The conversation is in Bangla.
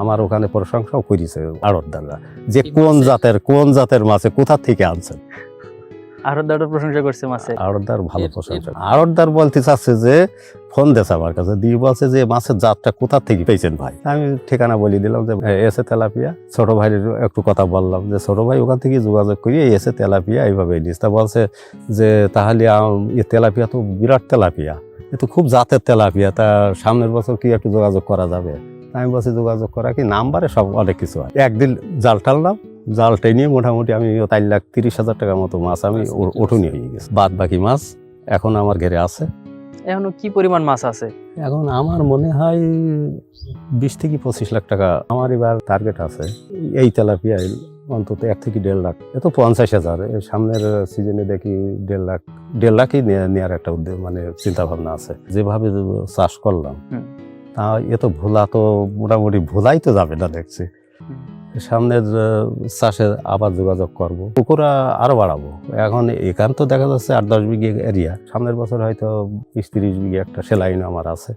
আমার ওখানে প্রশংসাও করেছে আড়তদাররা যে কোন জাতের মাছে কোথা থেকে আনছেন। আড়তদারও প্রশংসা করছে মাছের। আড়তদার ভালো প্রশংসা। আড়তদার বলতে চাচ্ছে যে ফোন দেছে আমার কাছে, দিয়ে বলছে যে মাছের জাতটা কোথা থেকে পেয়েছেন ভাই। আমি ঠিকানা বলে দিলাম যে এসে তেলাপিয়া। ছোট ভাইয়ের একটু কথা বললাম যে ছোট ভাই ওখান থেকে যোগাযোগ করি এসে তেলাপিয়া এইভাবে নিস। তা বলছে যে তাহলে তেলাপিয়া তো বিরাট তেলাপিয়া, এ তো খুব জাতের তেলাপিয়া, তা সামনের বছর কি একটু যোগাযোগ করা যাবে। আমি বলছি যোগাযোগ করা কি, নাম্বারে সব অনেক কিছু হয়। একদিন জাল টানলাম, জালটা নিয়ে মোটামুটি আমি 4,30,000 টাকার মতো মাছ আমি উঠুনি হয়ে গেছি। বাদ বাকি মাছ এখন আমার ঘরে আছে। এখনো কি পরিমাণ মাছ আছে? এখন আমার মনে হয় 20 থেকে 25 লাখ টাকা আমার এবার টার্গেট আছে। এই তেলাপিয়ায় অন্তত 1 থেকে 1.5 লাখ, এত 50,000। সামনের সিজনে দেখি 1.5 লাখই নেওয়ার একটা উদ্যোগ মানে চিন্তা ভাবনা আছে। যেভাবে চাষ করলাম তা এত ভোলা তো মোটামুটি ভোলাই তো যাবে না দেখছি। সামনের চাষে আবার যোগাযোগ করব, পুকুরা আরো বাড়াবো। এখন এখান তো দেখা যাচ্ছে 8-10 বিঘে এরিয়া, সামনের বছর হয়তো 20-30 বিঘে একটা সেলাইন আমার আছে।